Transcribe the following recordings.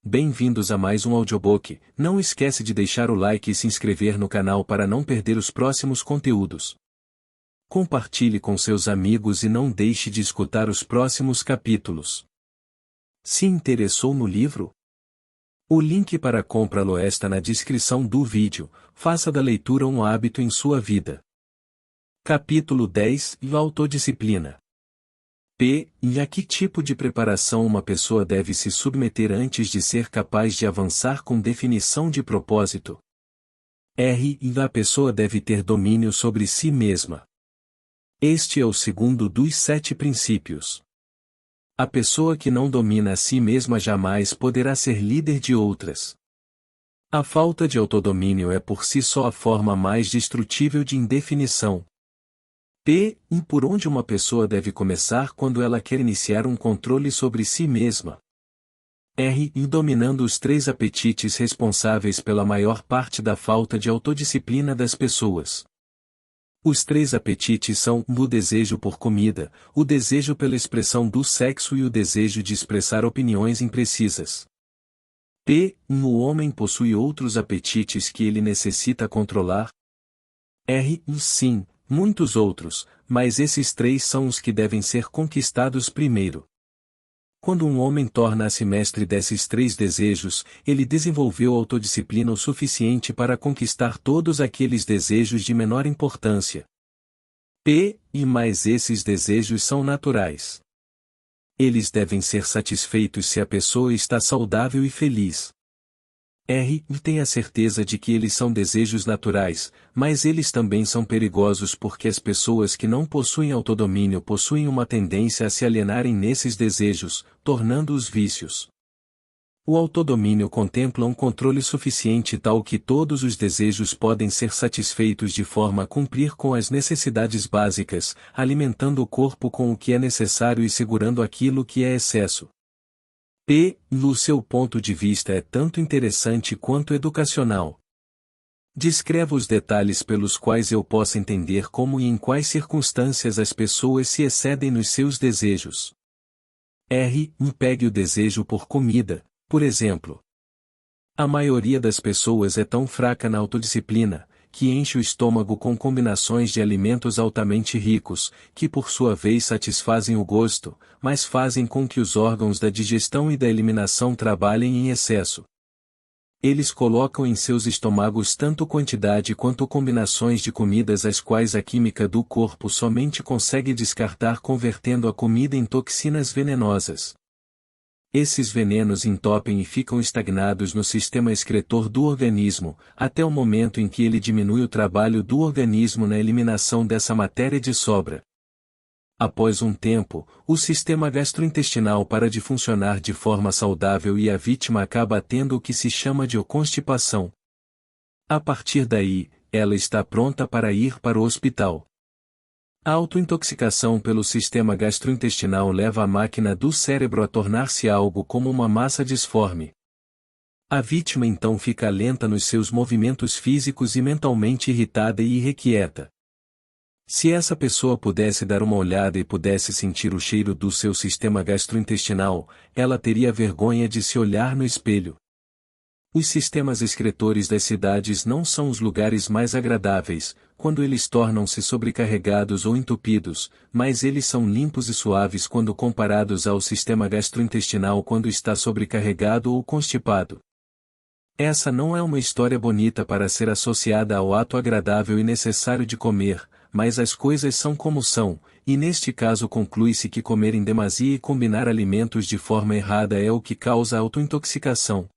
bem-vindos a mais um audiobook. Não esquece de deixar o like e se inscrever no canal para não perder os próximos conteúdos. Compartilhe com seus amigos e não deixe de escutar os próximos capítulos. Se interessou no livro? O link para comprá-lo está na descrição do vídeo. Faça da leitura um hábito em sua vida. Capítulo 10 – Autodisciplina. E a que tipo de preparação uma pessoa deve se submeter antes de ser capaz de avançar com definição de propósito? A pessoa deve ter domínio sobre si mesma. Este é o segundo dos 7 princípios. A pessoa que não domina a si mesma jamais poderá ser líder de outras. A falta de autodomínio é por si só a forma mais destrutível de indefinição. Por onde uma pessoa deve começar quando ela quer iniciar um controle sobre si mesma? Dominando os 3 apetites responsáveis pela maior parte da falta de autodisciplina das pessoas. Os 3 apetites são o desejo por comida, o desejo pela expressão do sexo e o desejo de expressar opiniões imprecisas. O homem possui outros apetites que ele necessita controlar? Sim. Muitos outros, mas esses 3 são os que devem ser conquistados primeiro. Quando um homem torna-se mestre desses 3 desejos, ele desenvolveu autodisciplina o suficiente para conquistar todos aqueles desejos de menor importância. Mas esses desejos são naturais. Eles devem ser satisfeitos se a pessoa está saudável e feliz. Tenha certeza de que eles são desejos naturais, mas eles também são perigosos porque as pessoas que não possuem autodomínio possuem uma tendência a se alienarem nesses desejos, tornando-os vícios. O autodomínio contempla um controle suficiente tal que todos os desejos podem ser satisfeitos de forma a cumprir com as necessidades básicas, alimentando o corpo com o que é necessário e segurando aquilo que é excesso. No seu ponto de vista é tanto interessante quanto educacional. Descreva os detalhes pelos quais eu possa entender como e em quais circunstâncias as pessoas se excedem nos seus desejos. Pegue o desejo por comida, por exemplo. A maioria das pessoas é tão fraca na autodisciplina, que enche o estômago com combinações de alimentos altamente ricos, que por sua vez satisfazem o gosto, mas fazem com que os órgãos da digestão e da eliminação trabalhem em excesso. Eles colocam em seus estômagos tanto quantidade quanto combinações de comidas as quais a química do corpo somente consegue descartar convertendo a comida em toxinas venenosas. Esses venenos entopem e ficam estagnados no sistema excretor do organismo, até o momento em que ele diminui o trabalho do organismo na eliminação dessa matéria de sobra. Após um tempo, o sistema gastrointestinal para de funcionar de forma saudável e a vítima acaba tendo o que se chama de constipação. A partir daí, ela está pronta para ir para o hospital. A autointoxicação pelo sistema gastrointestinal leva a máquina do cérebro a tornar-se algo como uma massa disforme. A vítima então fica lenta nos seus movimentos físicos e mentalmente irritada e irrequieta. Se essa pessoa pudesse dar uma olhada e pudesse sentir o cheiro do seu sistema gastrointestinal, ela teria vergonha de se olhar no espelho. Os sistemas excretores das cidades não são os lugares mais agradáveis, quando eles tornam-se sobrecarregados ou entupidos, mas eles são limpos e suaves quando comparados ao sistema gastrointestinal quando está sobrecarregado ou constipado. Essa não é uma história bonita para ser associada ao ato agradável e necessário de comer, mas as coisas são como são, e neste caso conclui-se que comer em demasia e combinar alimentos de forma errada é o que causa a autointoxicação.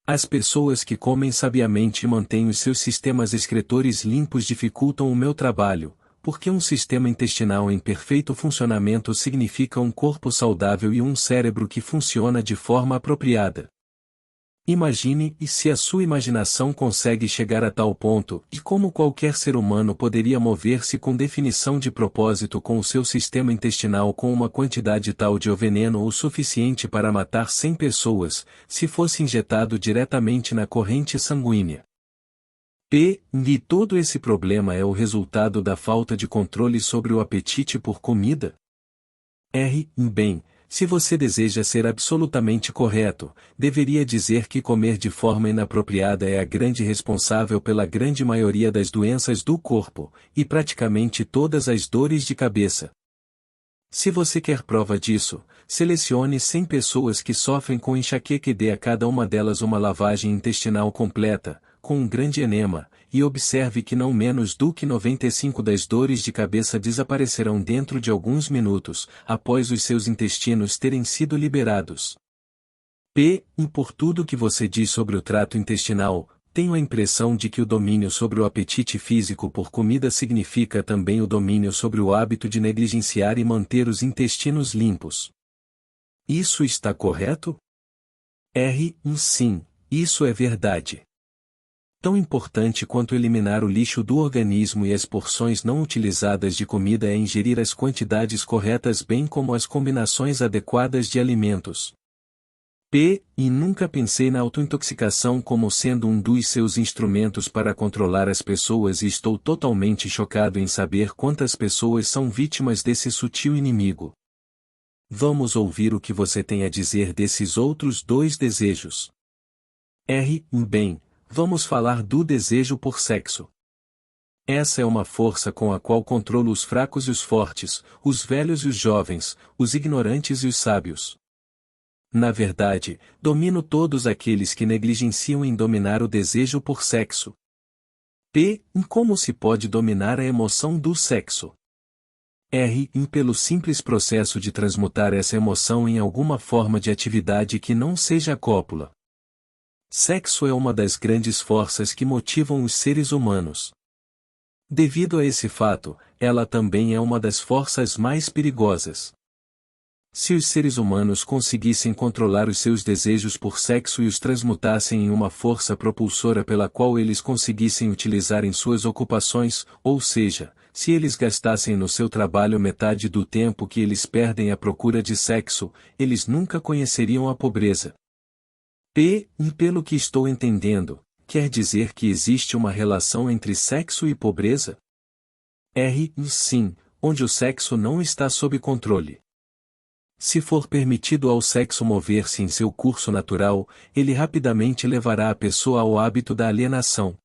As pessoas que comem sabiamente e mantêm os seus sistemas excretores limpos dificultam o meu trabalho, porque um sistema intestinal em perfeito funcionamento significa um corpo saudável e um cérebro que funciona de forma apropriada. Imagine se a sua imaginação consegue chegar a tal ponto, e como qualquer ser humano poderia mover-se com definição de propósito com o seu sistema intestinal com uma quantidade tal de veneno o suficiente para matar 100 pessoas, se fosse injetado diretamente na corrente sanguínea. E todo esse problema é o resultado da falta de controle sobre o apetite por comida? Bem, se você deseja ser absolutamente correto, deveria dizer que comer de forma inapropriada é a grande responsável pela grande maioria das doenças do corpo, e praticamente todas as dores de cabeça. Se você quer prova disso, selecione 100 pessoas que sofrem com enxaqueca e dê a cada uma delas uma lavagem intestinal completa, com um grande enema, e observe que não menos do que 95 das dores de cabeça desaparecerão dentro de alguns minutos, após os seus intestinos terem sido liberados. Por tudo que você diz sobre o trato intestinal, tenho a impressão de que o domínio sobre o apetite físico por comida significa também o domínio sobre o hábito de negligenciar e manter os intestinos limpos. Isso está correto? Sim, isso é verdade. Tão importante quanto eliminar o lixo do organismo e as porções não utilizadas de comida é ingerir as quantidades corretas bem como as combinações adequadas de alimentos. E nunca pensei na autointoxicação como sendo um dos seus instrumentos para controlar as pessoas e estou totalmente chocado em saber quantas pessoas são vítimas desse sutil inimigo. Vamos ouvir o que você tem a dizer desses outros dois desejos. Bem, vamos falar do desejo por sexo. Essa é uma força com a qual controlo os fracos e os fortes, os velhos e os jovens, os ignorantes e os sábios. Na verdade, domino todos aqueles que negligenciam em dominar o desejo por sexo. Como se pode dominar a emoção do sexo? Pelo simples processo de transmutar essa emoção em alguma forma de atividade que não seja a cópula. Sexo é uma das grandes forças que motivam os seres humanos. Devido a esse fato, ela também é uma das forças mais perigosas. Se os seres humanos conseguissem controlar os seus desejos por sexo e os transmutassem em uma força propulsora pela qual eles conseguissem utilizar em suas ocupações, ou seja, se eles gastassem no seu trabalho metade do tempo que eles perdem à procura de sexo, eles nunca conheceriam a pobreza. Pelo que estou entendendo, quer dizer que existe uma relação entre sexo e pobreza? Sim, onde o sexo não está sob controle. Se for permitido ao sexo mover-se em seu curso natural, ele rapidamente levará a pessoa ao hábito da alienação.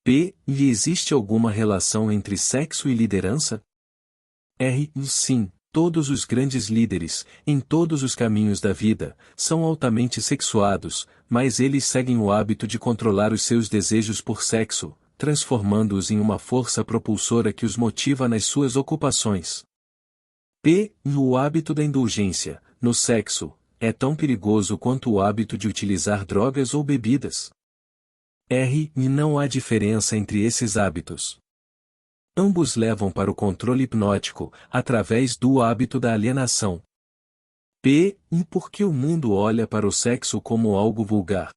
E existe alguma relação entre sexo e liderança? Sim, todos os grandes líderes, em todos os caminhos da vida, são altamente sexuados, mas eles seguem o hábito de controlar os seus desejos por sexo, transformando-os em uma força propulsora que os motiva nas suas ocupações. O hábito da indulgência, no sexo, é tão perigoso quanto o hábito de utilizar drogas ou bebidas. Não há diferença entre esses hábitos. Ambos levam para o controle hipnótico, através do hábito da alienação. Por que o mundo olha para o sexo como algo vulgar?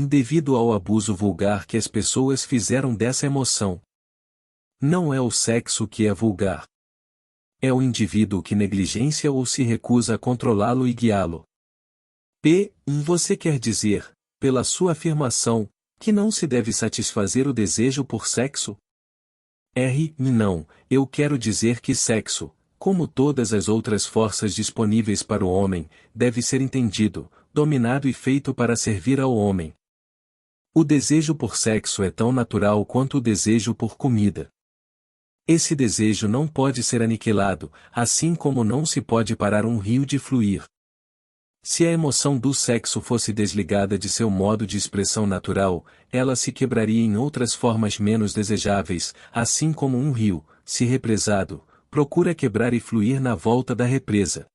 Devido ao abuso vulgar que as pessoas fizeram dessa emoção. Não é o sexo que é vulgar. É o indivíduo que negligencia ou se recusa a controlá-lo e guiá-lo. Você quer dizer, pela sua afirmação, que não se deve satisfazer o desejo por sexo? Não, eu quero dizer que sexo, como todas as outras forças disponíveis para o homem, deve ser entendido, dominado e feito para servir ao homem. O desejo por sexo é tão natural quanto o desejo por comida. Esse desejo não pode ser aniquilado, assim como não se pode parar um rio de fluir. Se a emoção do sexo fosse desligada de seu modo de expressão natural, ela se quebraria em outras formas menos desejáveis, assim como um rio, se represado, procura quebrar e fluir na volta da represa.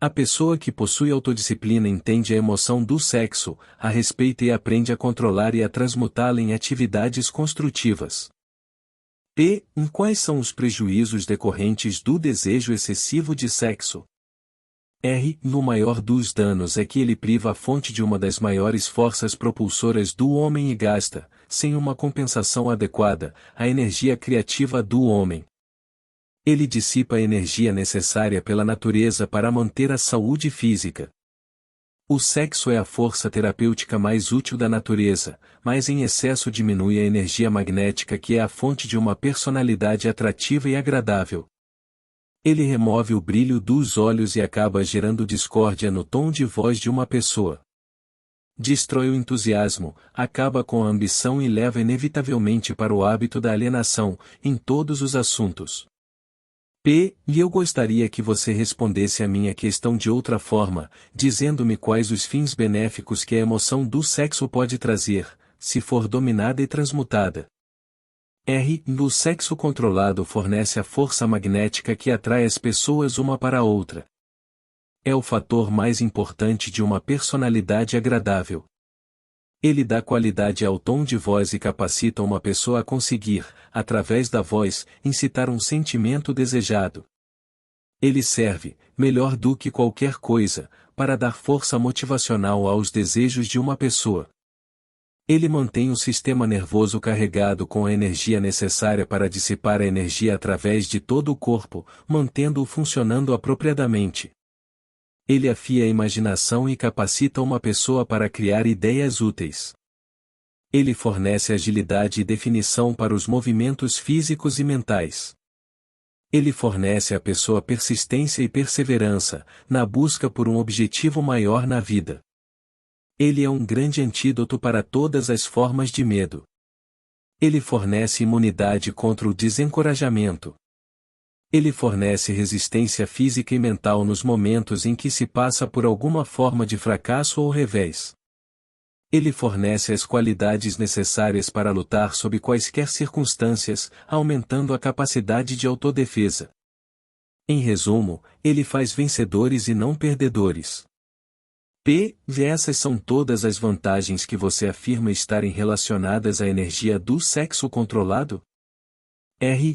A pessoa que possui autodisciplina entende a emoção do sexo, a respeita e aprende a controlar e a transmutá-la em atividades construtivas. Quais são os prejuízos decorrentes do desejo excessivo de sexo? No maior dos danos é que ele priva a fonte de uma das maiores forças propulsoras do homem e gasta, sem uma compensação adequada, a energia criativa do homem. Ele dissipa a energia necessária pela natureza para manter a saúde física. O sexo é a força terapêutica mais útil da natureza, mas em excesso diminui a energia magnética que é a fonte de uma personalidade atrativa e agradável. Ele remove o brilho dos olhos e acaba gerando discórdia no tom de voz de uma pessoa. Destrói o entusiasmo, acaba com a ambição e leva inevitavelmente para o hábito da alienação, em todos os assuntos. E eu gostaria que você respondesse a minha questão de outra forma, dizendo-me quais os fins benéficos que a emoção do sexo pode trazer, se for dominada e transmutada. O sexo controlado fornece a força magnética que atrai as pessoas uma para a outra. É o fator mais importante de uma personalidade agradável. Ele dá qualidade ao tom de voz e capacita uma pessoa a conseguir, através da voz, incitar um sentimento desejado. Ele serve, melhor do que qualquer coisa, para dar força motivacional aos desejos de uma pessoa. Ele mantém o sistema nervoso carregado com a energia necessária para dissipar a energia através de todo o corpo, mantendo-o funcionando apropriadamente. Ele afia a imaginação e capacita uma pessoa para criar ideias úteis. Ele fornece agilidade e definição para os movimentos físicos e mentais. Ele fornece à pessoa persistência e perseverança, na busca por um objetivo maior na vida. Ele é um grande antídoto para todas as formas de medo. Ele fornece imunidade contra o desencorajamento. Ele fornece resistência física e mental nos momentos em que se passa por alguma forma de fracasso ou revés. Ele fornece as qualidades necessárias para lutar sob quaisquer circunstâncias, aumentando a capacidade de autodefesa. Em resumo, ele faz vencedores e não perdedores. Essas são todas as vantagens que você afirma estarem relacionadas à energia do sexo controlado?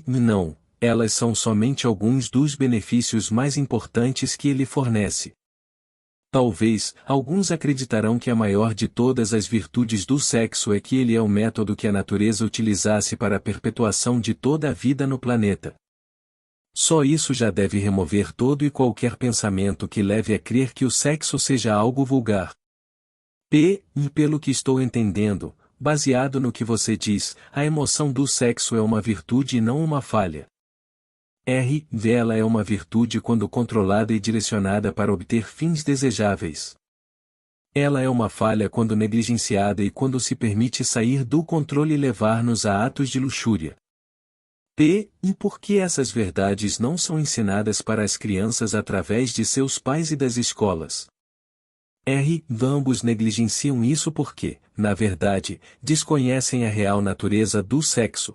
Não. Elas são somente alguns dos benefícios mais importantes que ele fornece. Talvez, alguns acreditarão que a maior de todas as virtudes do sexo é que ele é o método que a natureza utilizasse para a perpetuação de toda a vida no planeta. Só isso já deve remover todo e qualquer pensamento que leve a crer que o sexo seja algo vulgar. E pelo que estou entendendo, baseado no que você diz, a emoção do sexo é uma virtude e não uma falha. Ela é uma virtude quando controlada e direcionada para obter fins desejáveis. Ela é uma falha quando negligenciada e quando se permite sair do controle e levar-nos a atos de luxúria. E por que essas verdades não são ensinadas para as crianças através de seus pais e das escolas? Ambos negligenciam isso porque, na verdade, desconhecem a real natureza do sexo.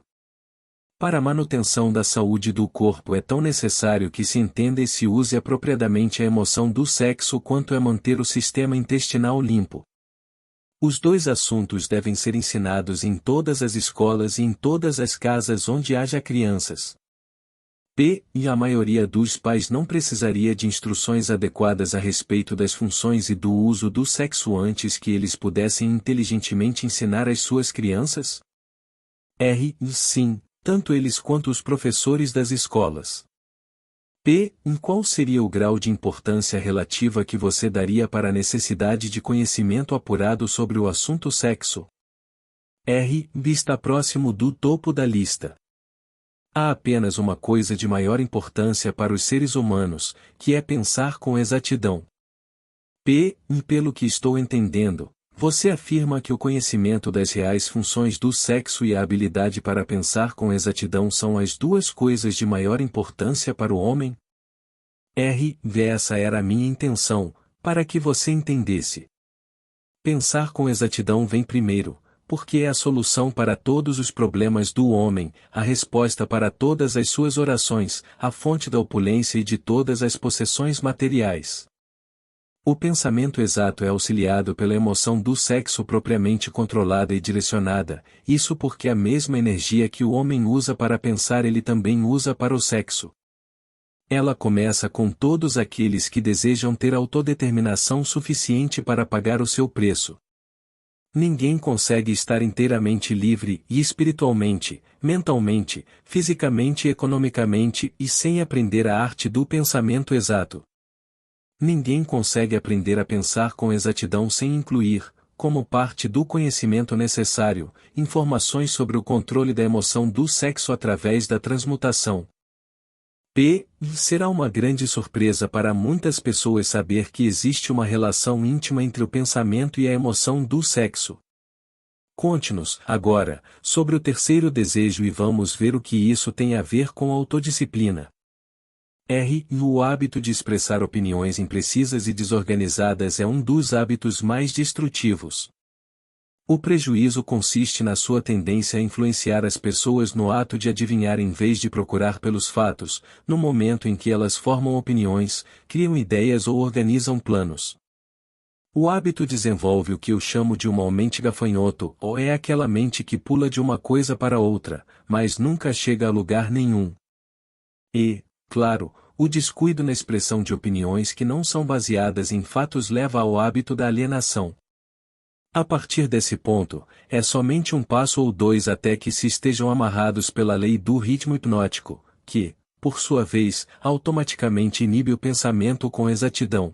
Para a manutenção da saúde do corpo é tão necessário que se entenda e se use apropriadamente a emoção do sexo quanto é manter o sistema intestinal limpo. Os dois assuntos devem ser ensinados em todas as escolas e em todas as casas onde haja crianças. A maioria dos pais não precisaria de instruções adequadas a respeito das funções e do uso do sexo antes que eles pudessem inteligentemente ensinar às suas crianças? Sim. Tanto eles quanto os professores das escolas. Em qual seria o grau de importância relativa que você daria para a necessidade de conhecimento apurado sobre o assunto sexo? Está próximo do topo da lista. Há apenas uma coisa de maior importância para os seres humanos, que é pensar com exatidão. Pelo que estou entendendo, você afirma que o conhecimento das reais funções do sexo e a habilidade para pensar com exatidão são as duas coisas de maior importância para o homem? Essa era a minha intenção, para que você entendesse. Pensar com exatidão vem primeiro, porque é a solução para todos os problemas do homem, a resposta para todas as suas orações, a fonte da opulência e de todas as possessões materiais. O pensamento exato é auxiliado pela emoção do sexo propriamente controlada e direcionada, isso porque a mesma energia que o homem usa para pensar ele também usa para o sexo. Ela começa com todos aqueles que desejam ter autodeterminação suficiente para pagar o seu preço. Ninguém consegue estar inteiramente livre e espiritualmente, mentalmente, fisicamente e economicamente e sem aprender a arte do pensamento exato. Ninguém consegue aprender a pensar com exatidão sem incluir, como parte do conhecimento necessário, informações sobre o controle da emoção do sexo através da transmutação. Será uma grande surpresa para muitas pessoas saber que existe uma relação íntima entre o pensamento e a emoção do sexo. Conte-nos, agora, sobre o terceiro desejo e vamos ver o que isso tem a ver com a autodisciplina. O hábito de expressar opiniões imprecisas e desorganizadas é um dos hábitos mais destrutivos. O prejuízo consiste na sua tendência a influenciar as pessoas no ato de adivinhar em vez de procurar pelos fatos, no momento em que elas formam opiniões, criam ideias ou organizam planos. O hábito desenvolve o que eu chamo de uma mente gafanhoto, ou é aquela mente que pula de uma coisa para outra, mas nunca chega a lugar nenhum. E, claro, o descuido na expressão de opiniões que não são baseadas em fatos leva ao hábito da alienação. A partir desse ponto, é somente um passo ou dois até que se estejam amarrados pela lei do ritmo hipnótico, que, por sua vez, automaticamente inibe o pensamento com exatidão.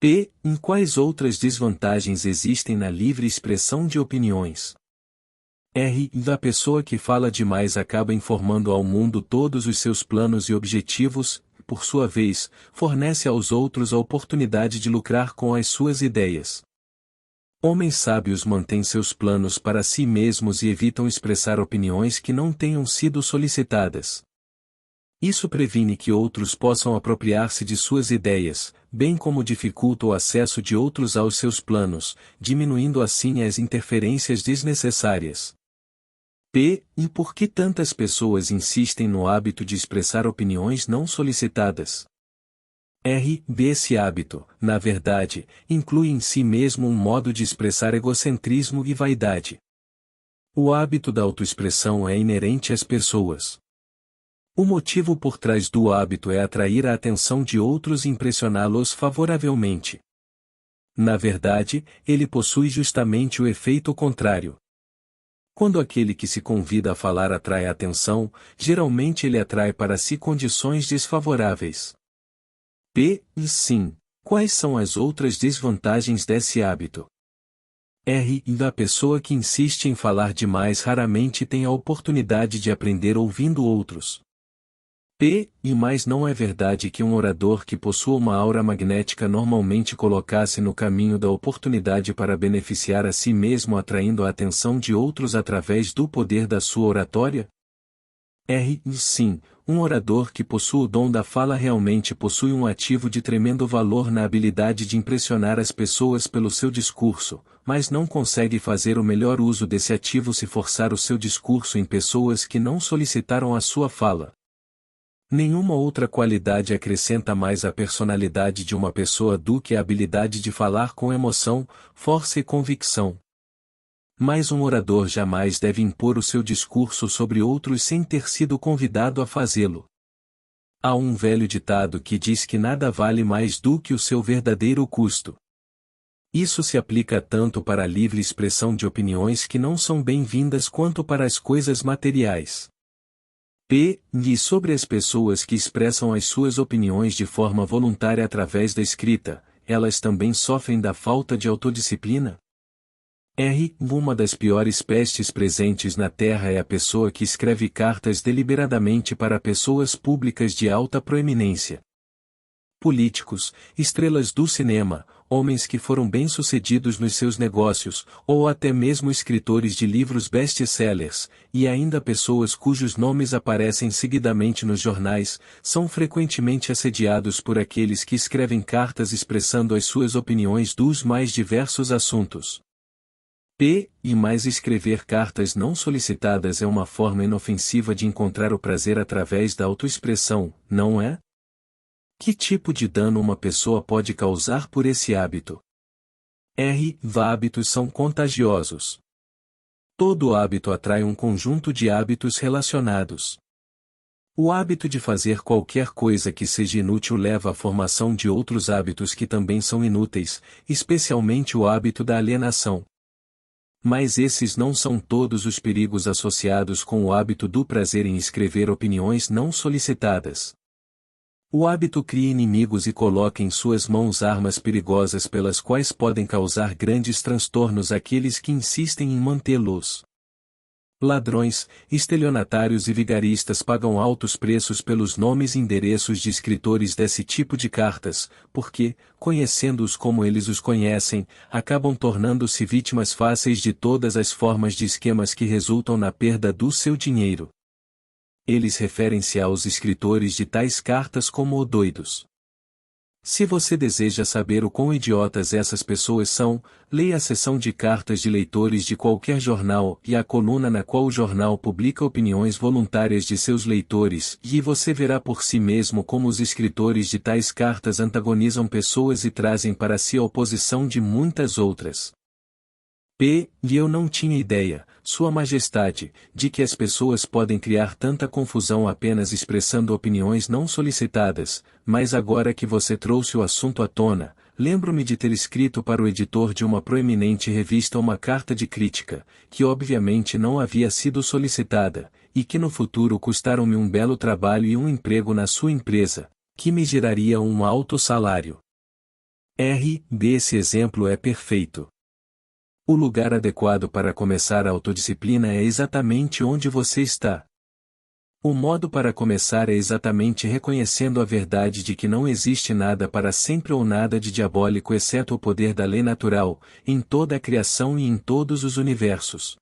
Em quais outras desvantagens existem na livre expressão de opiniões? Da pessoa que fala demais acaba informando ao mundo todos os seus planos e objetivos, por sua vez, fornece aos outros a oportunidade de lucrar com as suas ideias. Homens sábios mantêm seus planos para si mesmos e evitam expressar opiniões que não tenham sido solicitadas. Isso previne que outros possam apropriar-se de suas ideias, bem como dificulta o acesso de outros aos seus planos, diminuindo assim as interferências desnecessárias. E por que tantas pessoas insistem no hábito de expressar opiniões não solicitadas? Esse hábito, na verdade, inclui em si mesmo um modo de expressar egocentrismo e vaidade. O hábito da autoexpressão é inerente às pessoas. O motivo por trás do hábito é atrair a atenção de outros e impressioná-los favoravelmente. Na verdade, ele possui justamente o efeito contrário. Quando aquele que se convida a falar atrai a atenção, geralmente ele atrai para si condições desfavoráveis. Sim. Quais são as outras desvantagens desse hábito? A pessoa que insiste em falar demais raramente tem a oportunidade de aprender ouvindo outros. Mas não é verdade que um orador que possua uma aura magnética normalmente colocasse no caminho da oportunidade para beneficiar a si mesmo atraindo a atenção de outros através do poder da sua oratória? Sim, um orador que possui o dom da fala realmente possui um ativo de tremendo valor na habilidade de impressionar as pessoas pelo seu discurso, mas não consegue fazer o melhor uso desse ativo se forçar o seu discurso em pessoas que não solicitaram a sua fala. Nenhuma outra qualidade acrescenta mais à personalidade de uma pessoa do que a habilidade de falar com emoção, força e convicção. Mas um orador jamais deve impor o seu discurso sobre outros sem ter sido convidado a fazê-lo. Há um velho ditado que diz que nada vale mais do que o seu verdadeiro custo. Isso se aplica tanto para a livre expressão de opiniões que não são bem-vindas quanto para as coisas materiais. E sobre as pessoas que expressam as suas opiniões de forma voluntária através da escrita, elas também sofrem da falta de autodisciplina? Uma das piores pestes presentes na Terra é a pessoa que escreve cartas deliberadamente para pessoas públicas de alta proeminência. Políticos, estrelas do cinema, homens que foram bem-sucedidos nos seus negócios, ou até mesmo escritores de livros best-sellers, e ainda pessoas cujos nomes aparecem seguidamente nos jornais, são frequentemente assediados por aqueles que escrevem cartas expressando as suas opiniões dos mais diversos assuntos. Mas escrever cartas não solicitadas é uma forma inofensiva de encontrar o prazer através da autoexpressão, não é? Que tipo de dano uma pessoa pode causar por esse hábito? Hábitos são contagiosos. Todo hábito atrai um conjunto de hábitos relacionados. O hábito de fazer qualquer coisa que seja inútil leva à formação de outros hábitos que também são inúteis, especialmente o hábito da alienação. Mas esses não são todos os perigos associados com o hábito do prazer em escrever opiniões não solicitadas. O hábito cria inimigos e coloca em suas mãos armas perigosas pelas quais podem causar grandes transtornos àqueles que insistem em mantê-los. Ladrões, estelionatários e vigaristas pagam altos preços pelos nomes e endereços de escritores desse tipo de cartas, porque, conhecendo-os como eles os conhecem, acabam tornando-se vítimas fáceis de todas as formas de esquemas que resultam na perda do seu dinheiro. Eles referem-se aos escritores de tais cartas como doidos. Se você deseja saber o quão idiotas essas pessoas são, leia a seção de cartas de leitores de qualquer jornal e a coluna na qual o jornal publica opiniões voluntárias de seus leitores, e você verá por si mesmo como os escritores de tais cartas antagonizam pessoas e trazem para si a oposição de muitas outras. E eu não tinha ideia, Sua Majestade, de que as pessoas podem criar tanta confusão apenas expressando opiniões não solicitadas, mas agora que você trouxe o assunto à tona, lembro-me de ter escrito para o editor de uma proeminente revista uma carta de crítica, que obviamente não havia sido solicitada, e que no futuro custaram-me um belo trabalho e um emprego na sua empresa, que me geraria um alto salário. Esse exemplo é perfeito. O lugar adequado para começar a autodisciplina é exatamente onde você está. O modo para começar é exatamente reconhecendo a verdade de que não existe nada para sempre ou nada de diabólico exceto o poder da lei natural, em toda a criação e em todos os universos.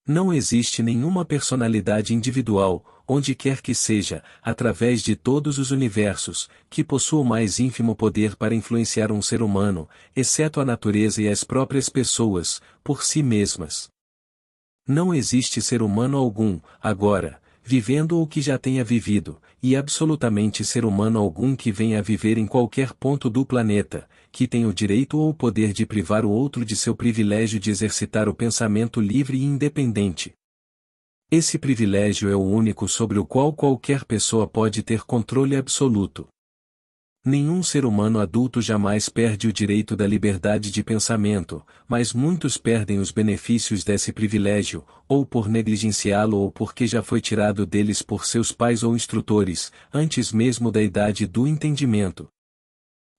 Não existe nenhuma personalidade individual, onde quer que seja, através de todos os universos, que possua o mais ínfimo poder para influenciar um ser humano, exceto a natureza e as próprias pessoas, por si mesmas. Não existe ser humano algum, agora, vivendo ou que já tenha vivido, e absolutamente ser humano algum que venha a viver em qualquer ponto do planeta, que tenha o direito ou o poder de privar o outro de seu privilégio de exercitar o pensamento livre e independente. Esse privilégio é o único sobre o qual qualquer pessoa pode ter controle absoluto. Nenhum ser humano adulto jamais perde o direito da liberdade de pensamento, mas muitos perdem os benefícios desse privilégio, ou por negligenciá-lo ou porque já foi tirado deles por seus pais ou instrutores, antes mesmo da idade do entendimento.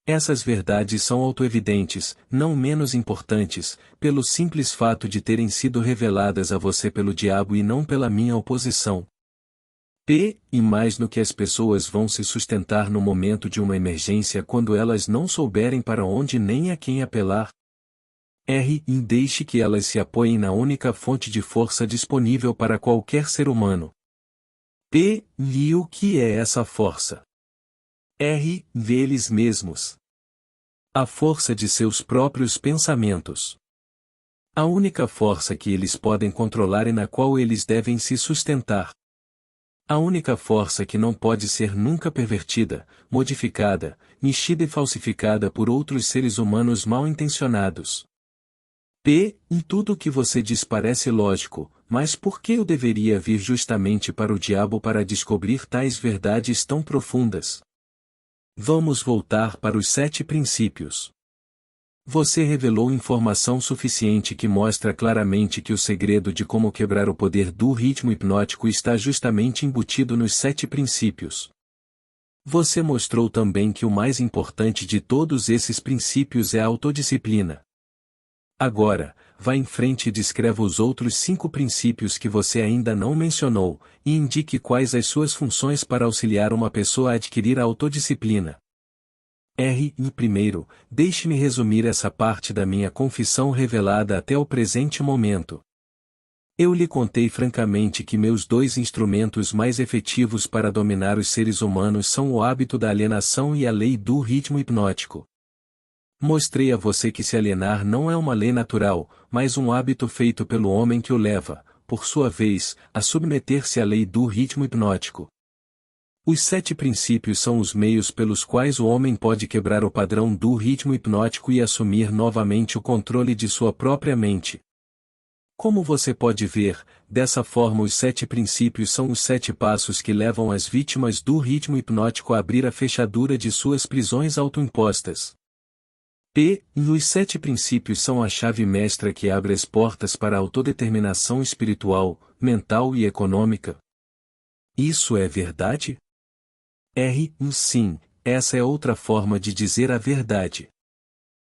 Essas verdades são autoevidentes, não menos importantes, pelo simples fato de terem sido reveladas a você pelo diabo e não pela minha oposição. E mais no que as pessoas vão se sustentar no momento de uma emergência quando elas não souberem para onde nem a quem apelar. E deixe que elas se apoiem na única fonte de força disponível para qualquer ser humano. E o que é essa força? Deles mesmos. A força de seus próprios pensamentos. A única força que eles podem controlar e na qual eles devem se sustentar. A única força que não pode ser nunca pervertida, modificada, mexida e falsificada por outros seres humanos mal intencionados. Tudo o que você diz parece lógico, mas por que eu deveria vir justamente para o diabo para descobrir tais verdades tão profundas? Vamos voltar para os 7 princípios. Você revelou informação suficiente que mostra claramente que o segredo de como quebrar o poder do ritmo hipnótico está justamente embutido nos 7 princípios. Você mostrou também que o mais importante de todos esses princípios é a autodisciplina. Agora, vá em frente e descreva os outros 5 princípios que você ainda não mencionou, e indique quais as suas funções para auxiliar uma pessoa a adquirir a autodisciplina. Primeiro, deixe-me resumir essa parte da minha confissão revelada até o presente momento. Eu lhe contei francamente que meus 2 instrumentos mais efetivos para dominar os seres humanos são o hábito da alienação e a lei do ritmo hipnótico. Mostrei a você que se alienar não é uma lei natural, mas um hábito feito pelo homem que o leva, por sua vez, a submeter-se à lei do ritmo hipnótico. Os 7 princípios são os meios pelos quais o homem pode quebrar o padrão do ritmo hipnótico e assumir novamente o controle de sua própria mente. Como você pode ver, dessa forma os 7 princípios são os 7 passos que levam as vítimas do ritmo hipnótico a abrir a fechadura de suas prisões autoimpostas. Os 7 princípios são a chave mestra que abre as portas para a autodeterminação espiritual, mental e econômica. Isso é verdade? Sim, essa é outra forma de dizer a verdade.